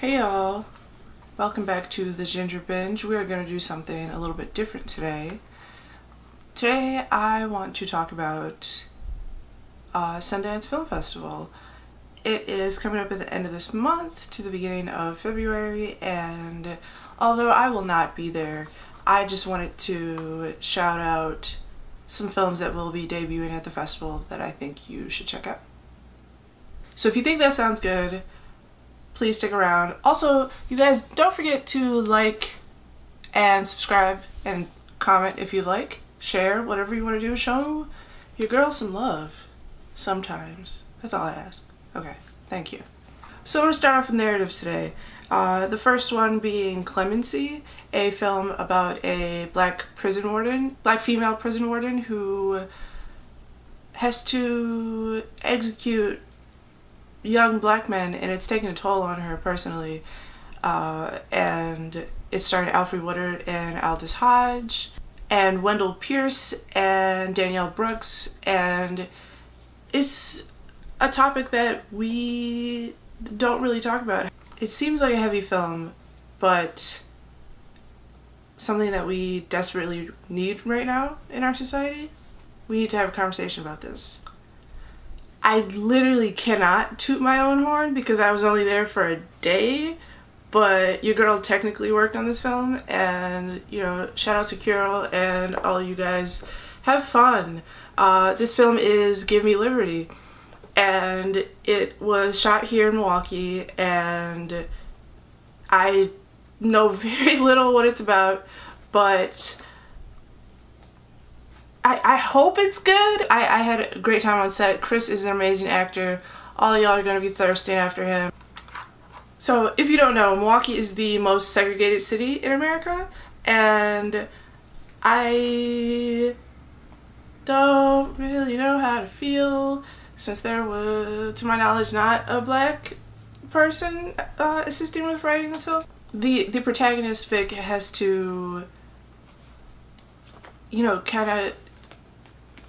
Hey y'all, welcome back to the Ginger Binge. We are going to do something a little bit different today. Today I want to talk about Sundance Film Festival. It is coming up at the end of this month to the beginning of February, and although I will not be there, I just wanted to shout out some films that will be debuting at the festival that I think you should check out. So if you think that sounds good, please stick around. Also, you guys, don't forget to like and subscribe and comment if you like. Share, whatever you want to do. Show your girl some love sometimes. That's all I ask. Okay, thank you. So I'm going to start off with narratives today. The first one being Clemency, a film about a black female prison warden who has to execute young black men, and it's taken a toll on her personally. And it starred Alfre Woodard and Aldous Hodge and Wendell Pierce and Danielle Brooks, and it's a topic that we don't really talk about. It seems like a heavy film, but something that we desperately need right now in our society. We need to have a conversation about this. I literally cannot toot my own horn because I was only there for a day, but your girl technically worked on this film, and shout out to Carol and all you guys. Have fun. This film is Give Me Liberty, and it was shot here in Milwaukee, and I know very little what it's about, but I hope it's good. I had a great time on set. Chris is an amazing actor. All y'all are going to be thirsting after him. So if you don't know, Milwaukee is the most segregated city in America, and I don't really know how to feel since there was, to my knowledge, not a black person assisting with writing this film. The protagonist, Vic, has to kind of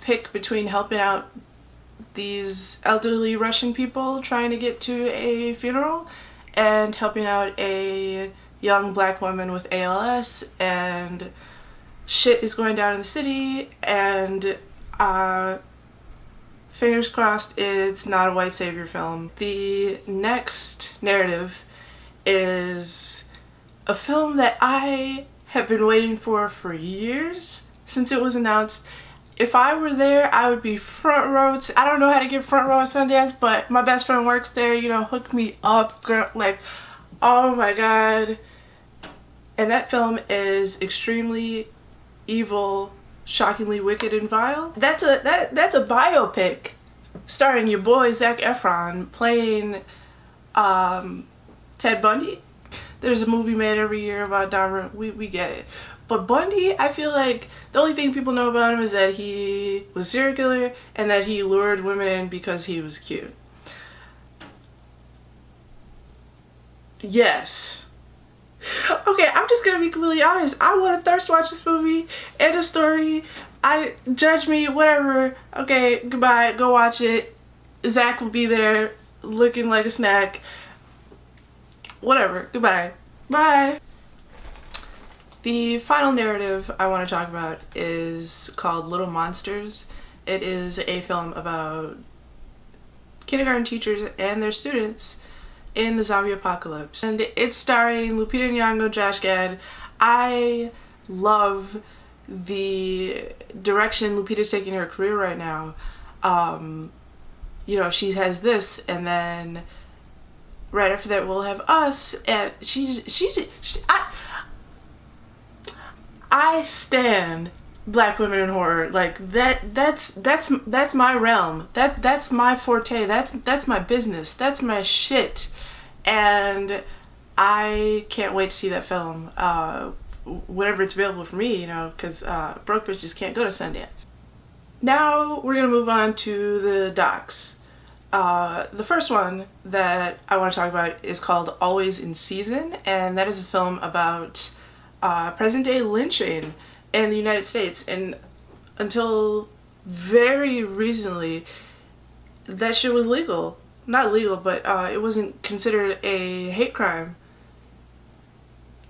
pick between helping out these elderly Russian people trying to get to a funeral and helping out a young black woman with ALS, and shit is going down in the city, and fingers crossed it's not a white savior film. The next narrative is a film that I have been waiting for years, since it was announced. If I were there, I would be front row. I don't know how to get front row at Sundance, but my best friend works there, hook me up, girl, like, oh my god. And that film is extremely evil, shockingly wicked and vile. That's a biopic starring your boy Zac Efron playing Ted Bundy. There's a movie made every year about Dahmer. We get it. But Bundy, I feel like the only thing people know about him is that he was a serial killer and that he lured women in because he was cute. Yes. Okay, I'm just gonna be completely honest. I want to thirst watch this movie. End of story. Judge me, whatever. Okay, goodbye. Go watch it. Zach will be there looking like a snack. Whatever. Goodbye. Bye. The final narrative I want to talk about is called Little Monsters. It is a film about kindergarten teachers and their students in the zombie apocalypse. And it's starring Lupita Nyong'o, Josh Gad. I love the direction Lupita's taking her career right now. She has this, and then right after that we'll have Us, and I stand black women in horror. Like that's my realm. That's my forte. That's my business. That's my shit. And I can't wait to see that film whenever it's available for me, because broke bitches can't go to Sundance. Now we're gonna move on to the docs. The first one that I want to talk about is called Always in Season, and that is a film about present-day lynching in the United States. And until very recently, that shit was legal. Not legal, but it wasn't considered a hate crime.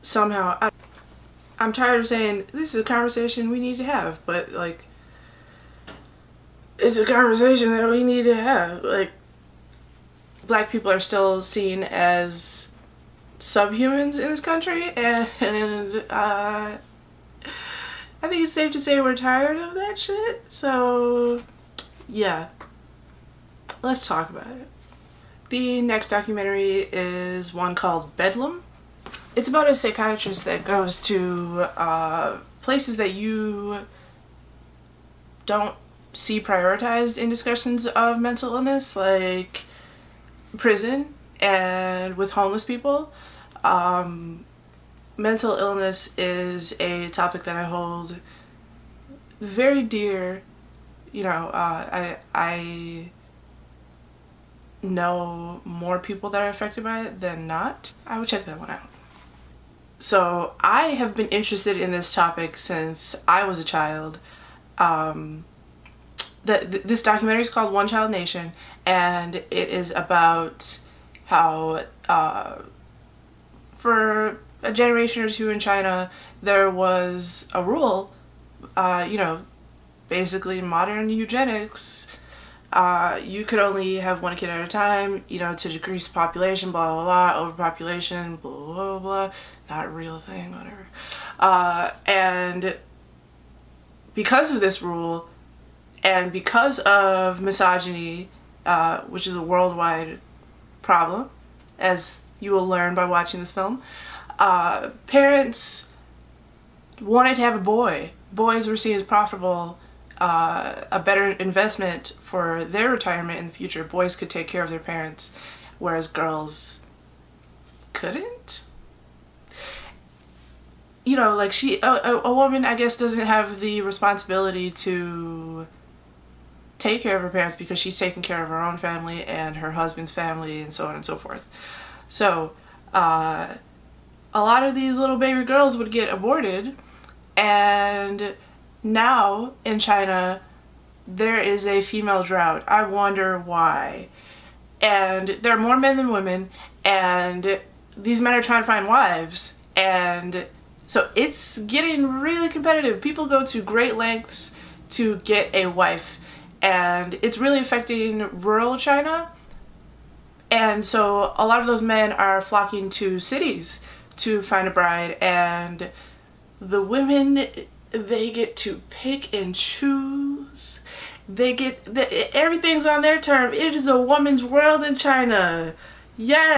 somehow, I'm tired of saying this is a conversation we need to have, but like, it's a conversation that we need to have. Like, black people are still seen as subhumans in this country, and I think it's safe to say we're tired of that shit. So yeah, let's talk about it. The next documentary is one called Bedlam. It's about a psychiatrist that goes to places that you don't see prioritized in discussions of mental illness, like prison and with homeless people. Mental illness is a topic that I hold very dear. You know, I know more people that are affected by it than not. I would check that one out. So I have been interested in this topic since I was a child. This documentary is called One Child Nation, and it is about how for a generation or two in China there was a rule, basically modern eugenics. You could only have one kid at a time, to decrease population, blah, blah, blah, overpopulation, blah, blah, blah, not a real thing, whatever. And because of this rule, and because of misogyny, which is a worldwide problem, as you will learn by watching this film, parents wanted to have a boy. Boys were seen as profitable, a better investment for their retirement in the future. Boys could take care of their parents, whereas girls couldn't. Like a woman, I guess, doesn't have the responsibility to take care of her parents because she's taking care of her own family and her husband's family and so on and so forth. So a lot of these little baby girls would get aborted, and now in China there is a female drought. I wonder why. And there are more men than women, and these men are trying to find wives, and so it's getting really competitive. People go to great lengths to get a wife, and it's really affecting rural China. And so a lot of those men are flocking to cities to find a bride, and the women, they get to pick and choose. Everything's on their term. It is a woman's world in China. Yeah.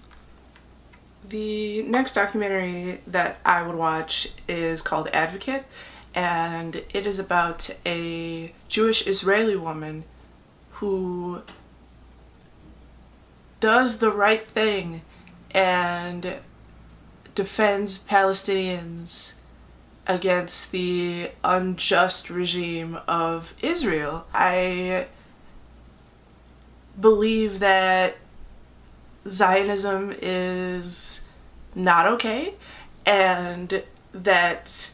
The next documentary that I would watch is called Advocate, and it is about a Jewish Israeli woman who does the right thing and defends Palestinians against the unjust regime of Israel. I believe that Zionism is not okay, and that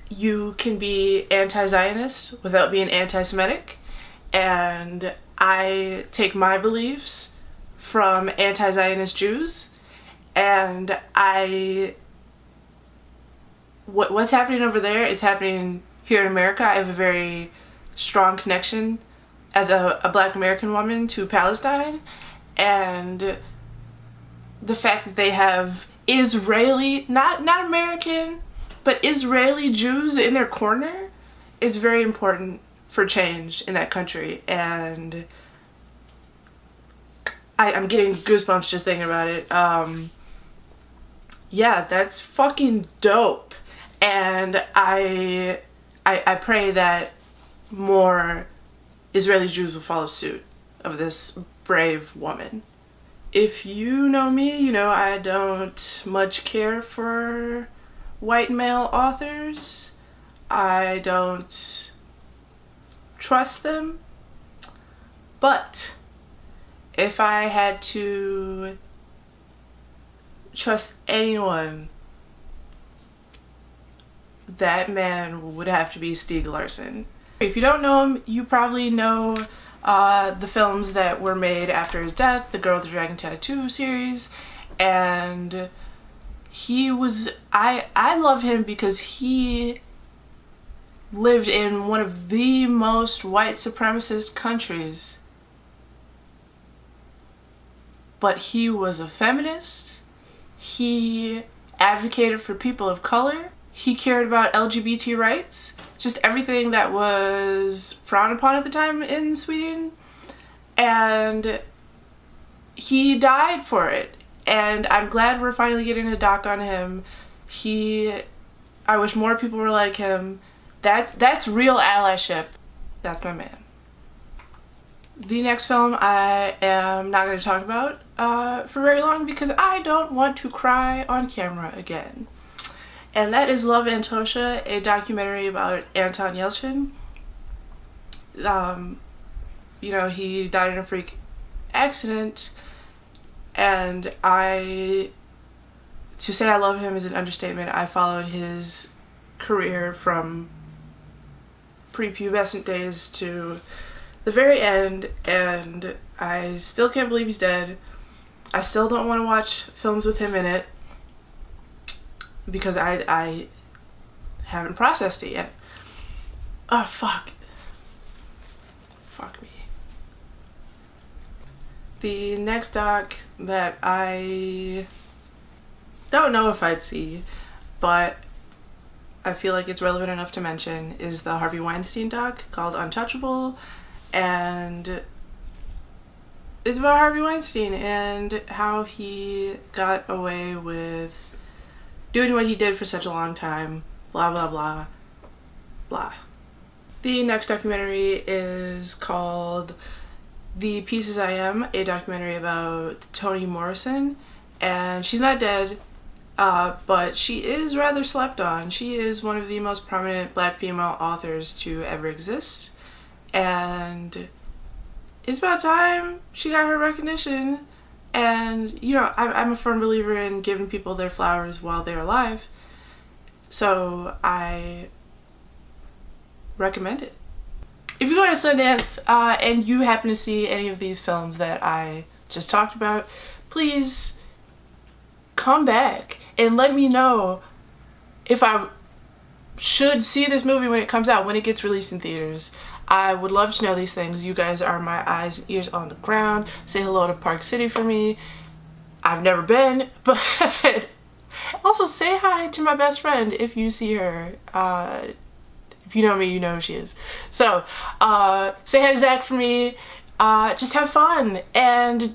you can be anti-Zionist without being anti-Semitic, and I take my beliefs from anti-Zionist Jews, and what's happening over there is happening here in America. I have a very strong connection as a Black American woman to Palestine, and the fact that they have Israeli, not American, but Israeli Jews in their corner is very important for change in that country, and I'm getting goosebumps just thinking about it. Yeah, that's fucking dope, and I pray that more Israeli Jews will follow suit of this brave woman. If you know me, you know I don't much care for white male authors. I don't trust them. But if I had to trust anyone, that man would have to be Stieg Larsson. If you don't know him, you probably know the films that were made after his death, the Girl with the Dragon Tattoo series, and I love him because he lived in one of the most white supremacist countries, but he was a feminist. He advocated for people of color. He cared about LGBT rights, just everything that was frowned upon at the time in Sweden. And he died for it. And I'm glad we're finally getting a doc on him. I wish more people were like him. That's real allyship. That's my man. The next film I am not going to talk about for very long because I don't want to cry on camera again. And that is Love, Antosha, a documentary about Anton Yelchin. You know, he died in a freak accident, and to say I love him is an understatement. I followed his career from prepubescent days to the very end, and I still can't believe he's dead. I still don't want to watch films with him in it because I haven't processed it yet. Oh, fuck. Fuck me. The next doc that I don't know if I'd see, but I feel like it's relevant enough to mention, is the Harvey Weinstein doc called Untouchable. And it's about Harvey Weinstein and how he got away with doing what he did for such a long time. Blah, blah, blah, blah. The next documentary is called The Pieces I Am, a documentary about Toni Morrison. And she's not dead, but she is rather slept on. She is one of the most prominent black female authors to ever exist. And it's about time she got her recognition. And, you know, I'm a firm believer in giving people their flowers while they're alive. So I recommend it. If you go to Sundance and you happen to see any of these films that I just talked about, please come back and let me know if I should see this movie when it comes out, when it gets released in theaters. I would love to know these things. You guys are my eyes and ears on the ground. Say hello to Park City for me. I've never been, but also say hi to my best friend if you see her. If you know me, you know who she is. So, say hi to Zach for me. Just have fun and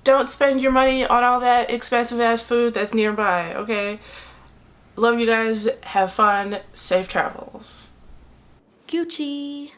don't spend your money on all that expensive ass food that's nearby, okay? Love you guys. Have fun. Safe travels. Gucci.